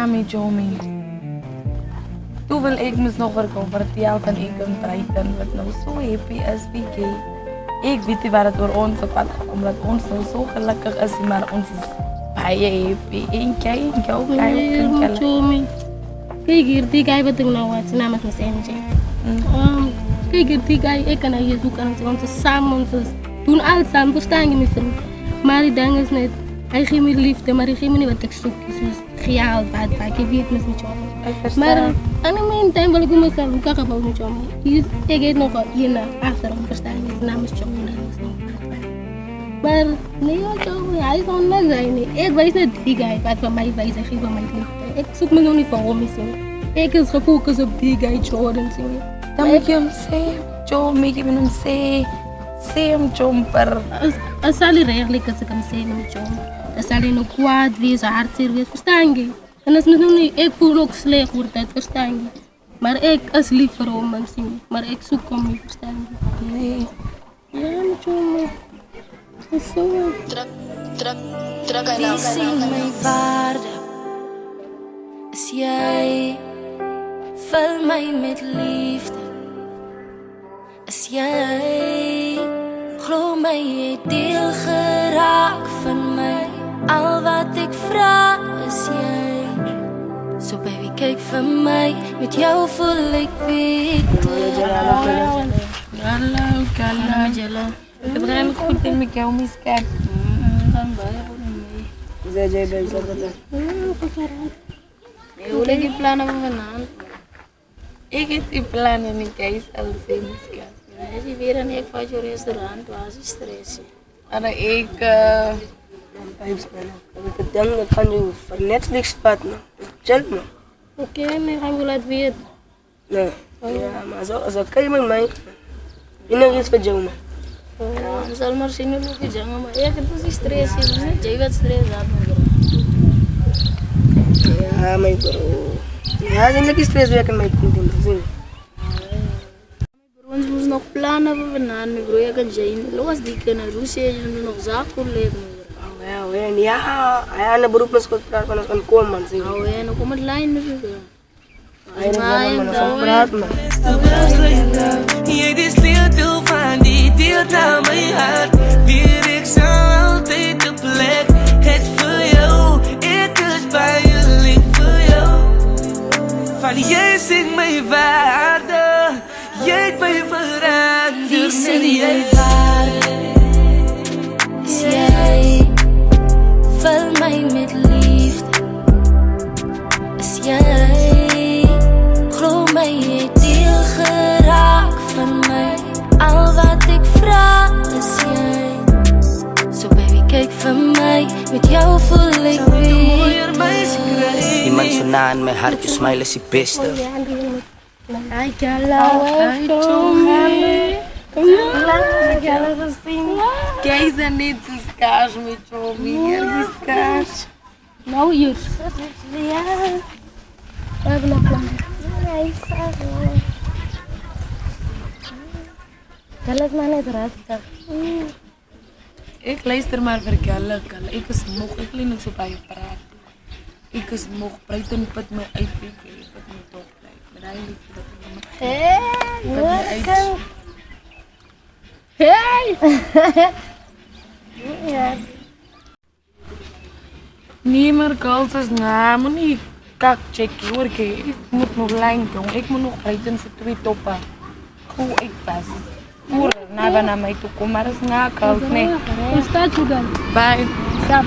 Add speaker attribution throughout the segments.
Speaker 1: met Jomi. Toen wil ik me nog vertellen van ik en Brighton, wat nou zo happy is, BK. Ik weet niet waar het door ons op gaat, omdat ons nou zo gelukkig is, maar ons is baie happy. En jij ook,
Speaker 2: Jomi. Kijk hier, die guy wat ik nou had, zijn naam is Miss MJ. Kijk hier, die guy, ik kan hier zoeken, want we samen, we doen alles samen, verstaan je me vriend. Maar die ding is net, hij geeft me liefde, maar hij geeft me niet wat ik zoek. Dus gehaald wat vaak, je weet met Jomi. Maar aan de meantime wil ik mezelf ook gaan met Jomi. Ik eet nog hier achterom, verstaan je, zijn naam is Jomi. Maar nee, Jomi, hij is gewoon met zijn. Ik weet niet die guy, wat van mij wijst, hij geeft van mij liefde. Ik zoek me nog niet van hem zien. Ik is gefocust op die guy Jordan zien.
Speaker 1: Dan moet je hem zeggen, Jomi, ik ben hem zeggen. Zeg hem, Jomper.
Speaker 2: Als zal hij eigenlijk als ik hem zeg met Jomi. Dan zal hij nog kwaad wezen, hartzeer wezen, verstaan je? En als nog niet, ik voel ook slecht voor tijd, verstaan je? Maar ik is lief voor hem mensen, maar ik zoek hem niet, verstaan je?
Speaker 1: Nee.
Speaker 2: Ja, met Jomi. Is zo.
Speaker 3: Wie zien mijn waarde? Is jij, vul mij met liefde. Is jij, geloof mij, je deel geraakt van mij. Al wat ik vraag is jij. Zo baby, kijk van mij, met jou voel ik beter.
Speaker 1: Hallo, Kala. Het gaat goed in met jou, miskat.
Speaker 2: Dan ben je goed mee.
Speaker 4: Zeg jij bent zo dat?
Speaker 2: Hoe leg je plannen voor vanavond?
Speaker 1: Ik heb die plannen niet eens al zien, miskat.
Speaker 2: Is je weer een van je restaurant, was je stress?
Speaker 1: Maar ik...
Speaker 4: Ik denk dat kan je voor Netflix spatten. Chill man.
Speaker 2: Oké, maar gaan we laten weten.
Speaker 4: Nee. Ja, maar zo kan je met mij. Je nog iets voor jou man.
Speaker 2: Ja, zal maar zien hoe je jangen, maar ik heb dus stress, jij wat stress had me.
Speaker 4: Ja, mijn bro. Ja, zijn lekker stress werken met je zien.
Speaker 2: Ons moest nog plannen voor vanavond, bro. Je kan zijn. Los die kunnen Russie en nog zaken leven.
Speaker 4: Ja, hij aan de beroep is goed praten van ons kan komen man.
Speaker 2: Nou, en dan komt het lijn dus.
Speaker 4: Hij is man, zo praat man.
Speaker 5: Jij is deel van die deelt naar mijn hart. Weer ik zou altijd de plek. Het voor jou, ik is bij je lief voor jou. Van jij zingt mijn waarde. Jij mij veranderd.
Speaker 3: Wie zingt mijn waarde? Is jij, vul mij met liefde. Is jij, geloof mij, je deel geraakt van mij. Al wat ik vraag is jij. Zo baby, kijk van mij, met jou voel ik weer.
Speaker 6: Iemand zo na aan mijn hart, je smile is je beste.
Speaker 2: Hi, Kala.
Speaker 1: Hi, Jomi. Ik heb het gezien. Jij zijn niet zo schaars met Jomi. Er is schaars.
Speaker 2: Nou, hier.
Speaker 7: Ja.
Speaker 2: We hebben nog plan.
Speaker 7: Nee, Kala is maar net rustig.
Speaker 1: Ik luister maar voor Kala. Ik is moe. Ik wil niet zo bij je praten. Ik is moe. Brighton put me uit. Ik put me toch blijven. Maar hij lief dat ik me...
Speaker 7: Hey,
Speaker 2: Hey!
Speaker 7: ja.
Speaker 1: Nee, maar girls is moet niet kak checken hoor. Ik moet nog lijn doen. Ik moet nog Brighton voor 2 toppen. Hoe ik pas. Hoe naar mij toe komen. Maar dat is na girls. Nee.
Speaker 2: Hoe staat je dan?
Speaker 1: Bye.
Speaker 2: Stap.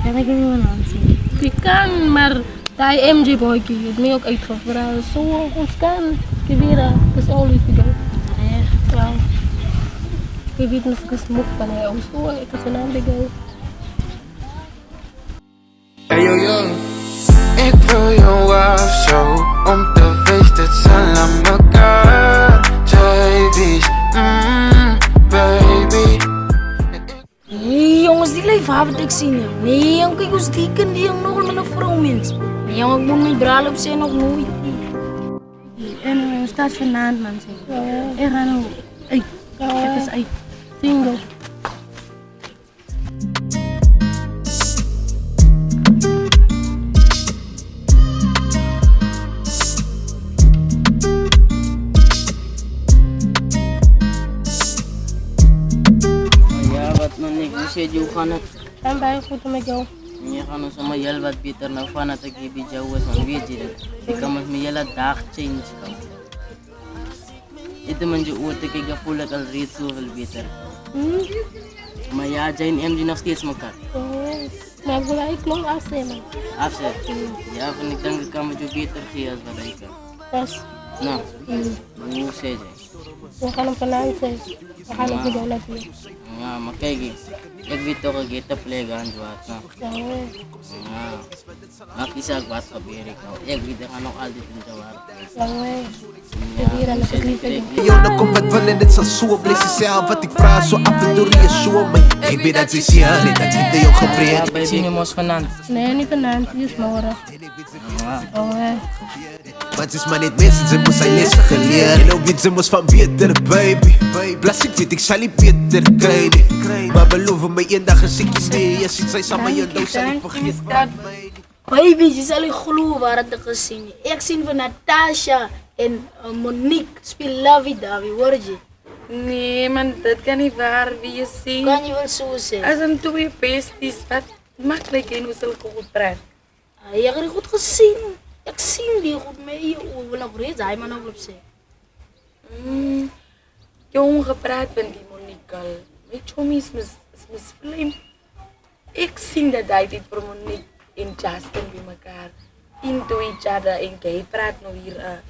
Speaker 7: Kan ik niet meer aanzien?
Speaker 2: Je kan, maar die MJ boyke heeft mij ook uitgevraagd. Zo, ons kan. Ik weet dat. Dat is alles te doen. Ja. Ik weet niet of ik moe van hij ook zo. Ik heb een andere guy.
Speaker 8: Hey yo jong, ik wil jou afzo om te weten dat ze aan elkaar baby's, baby.
Speaker 7: Nee jongens, die leven hebben ik zien. Nee jongen, kijk hoe die kan die jongen nog met een vrouw mens. Nee jongen, ik moet mijn bruiloft zijn nog nooit.
Speaker 1: En staat vanavond man. Ik ga nou uit. Het is uit.
Speaker 2: Single.
Speaker 9: Nee, hoe zit je? Hoe gaan het?
Speaker 2: En bij goed met jou.
Speaker 9: Je gaat ons allemaal heel wat beter nou van dat ik hier bij jou was, want weet je dat? Ik kan met mijn hele dag change. Dit is mijn oor te kijken, voel ik al reeds zoveel beter. Maar ja, Jane MG nog steeds elkaar.
Speaker 2: Maar ik wil eigenlijk afzetten.
Speaker 9: Afzet? Ja, want ik denk ik kan met jou beter geven als wat ik kan.
Speaker 2: Dus?
Speaker 9: Nou, hoe zeg je?
Speaker 2: We gaan hem vanavond zijn. We gaan hem video laten zien.
Speaker 9: Ja, maar kijk eens. Ik weet toch een keer te plegen aan het water. Ja. Maar kies ook wat gebeurt ik nou. Ik weet, ik ga nog altijd in de water.
Speaker 10: Yo, dan komt het wel en het zal zo blijven zijn. Wat ik vraag, zo af en toe reassure me. Ik weet dat ze zien, dat ik de jou gepreed.
Speaker 9: Ja, bij zien we ons vanavond.
Speaker 2: Nee, niet vanavond, die is morgen.
Speaker 10: Maar het is maar niet mensen, ze moest zijn lessen geleerd. En ook weet ze moest van beter, baby. Plus ik weet, ik zal niet beter krijgen. Maar beloof me, één dag een ziekje mee. Je ziet zij samen, je dood zal niet vergeten van mij.
Speaker 7: Baby, je zal niet geloven waar het gezien is. Ik zie van Natasha en Monique speel Lavi Davi, hoor je?
Speaker 1: Nee, man, dat kan niet waar wie zien.
Speaker 7: Kan je wel zo zeggen?
Speaker 1: Als een twee besties, wat makkelijk in hoe ze goed praat.
Speaker 7: Je hebt het goed gezien. Ik zie die goed mee. Je wil nog reeds, hij maar nog op zich.
Speaker 1: Jong gepraat met die Monique al. Mijn chomie is misvleemd. Ik zie dat hij dit voor Monique en Justin bij elkaar. Into each other en hij praat nu hier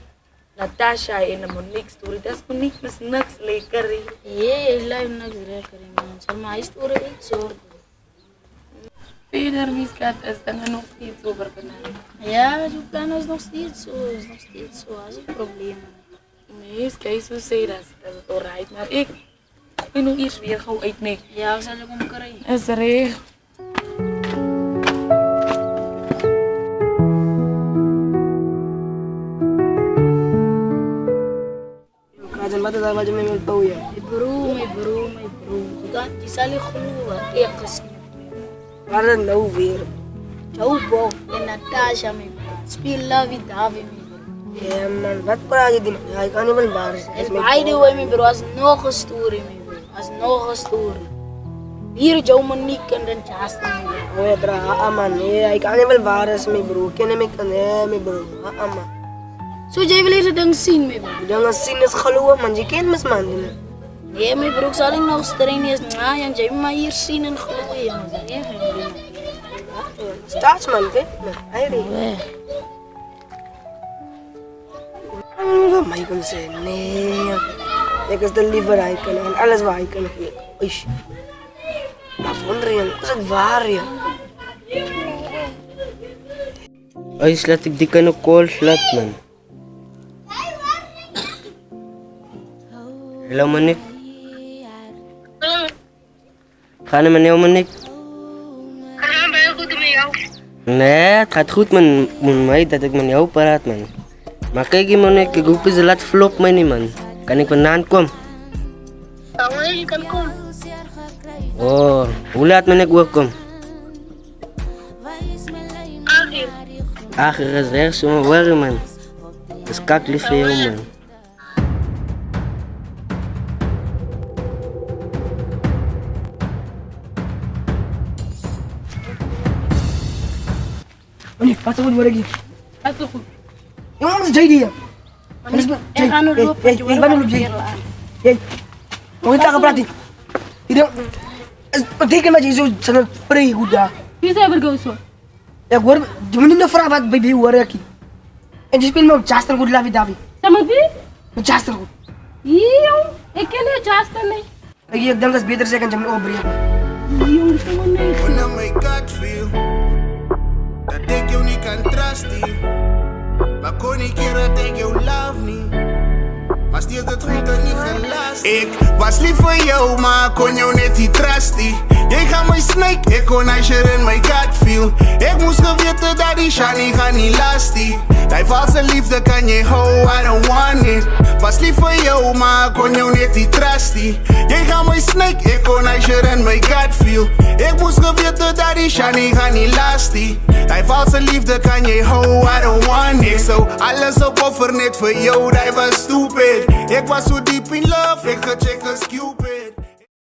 Speaker 1: Natasha en de Monique story. Dat is Monique is niks lekker.
Speaker 7: Ja, lijf niks lekker man. Zal maar hij story iets zorgen.
Speaker 1: Verder misgaat is dingen nog steeds over benaderd.
Speaker 7: Ja, je plan is nog steeds zo. Is nog steeds zo. Dat is een probleem.
Speaker 1: Nee, kijk zo zei dat is alright. Maar ik ben nog eerst weer gauw uit nee.
Speaker 7: Ja, we zijn er om krijgen.
Speaker 1: Is recht.
Speaker 4: Kajan bata daar wat je mee wilt bouwen.
Speaker 7: Mijn broer. Je zal niet geloven. Ik gezien.
Speaker 4: Waar dan nou weer?
Speaker 7: Jouw Bob en Natasha, mijn broer. Speel Lavi Davi, mijn broer.
Speaker 4: Ja man, wat praat je die man? Ja, ik kan niet wel waar zijn.
Speaker 7: By the way, mijn broer, was nog een story, mijn broer. Was nog een story. Hier jouw Monique en dan Justin, mijn broer.
Speaker 4: Oh ja, bra, man. Ja, ik kan niet wel waar zijn, mijn broer. Ken hem ik kan, ja, mijn broer. Man.
Speaker 7: Zo, jij wil eerst dan zien, mijn broer.
Speaker 4: Je dan zien is geloven, man. Je kent me, man.
Speaker 7: Nee, mijn broer, zal ik nog streng is. Nou, jij moet maar hier zien en geloven, man. Dat is echt geen ding.
Speaker 4: Staatsman, hè? Hij reed. Maar je kan zeggen, nee. Ik is de liever hij kan en alles waar hij kan geven. Oeish. Maar wonderen, is het waar, ja?
Speaker 9: Oeish, laat ik die kan ook call slat, man. Hallo, Monique. Ga je met jou, Monique?
Speaker 2: Gaan we goed met jou?
Speaker 9: Nee, het gaat goed met mij dat ik met jou praat, man. Maar kijk je, Monique, ik hoop ze laat flop mij niet, man. Kan ik vandaan komen?
Speaker 2: Ja, je kan komen.
Speaker 9: Oh, hoe laat ben ik ook komen?
Speaker 2: 8 uur.
Speaker 9: 8 uur is rechts, maar worry, man. Dat is kak lief voor jou, man.
Speaker 4: Monique, wat goed word ik hier?
Speaker 2: Wat zo goed.
Speaker 4: Jongen, wat is jij hier?
Speaker 2: Ik ga nu lopen.
Speaker 4: Ik ben nu op jij. Jij. Hoe is het gepraat? Hier. Het betekent dat je zo zijn vrij goed daar.
Speaker 2: Wie is er go zo?
Speaker 4: Ja, hoor, je moet niet nog vragen wat bij jou hoor ik. En je speelt met Justin goed, Lavi Davi.
Speaker 2: Zeg maar wie?
Speaker 4: Met Justin goed.
Speaker 2: Jong, ik ken je Justin niet.
Speaker 4: Ik denk dat het beter zeggen dat je moet opbreken.
Speaker 2: Jong, zeg maar niet.
Speaker 8: Wanneer mijn gut feel dat ik jou niet kan trusten, maar kon ik keer dat ik jou love niet, maar steeds het goed en niet gelast. Ik was lief voor jou, maar kon jou net niet trusten. Jij gaat mij snake, ik kon als je in mijn gut feel. Ik moest geweten dat die shiny gaat niet lasten. Die valse liefde kan je houden, I don't want it. Was lief voor jou, maar kon jou net niet trusten. Jij gaat mij snake, ik kon als je in mijn gut feel. Ik moest geweten dat die shiny gaat niet lasten. Die valse liefde kan je houden, I don't want it. Ik zou alles opofferen net voor jou, die was stupid. Ik was zo diep in love, ik gecheckt als Cupid.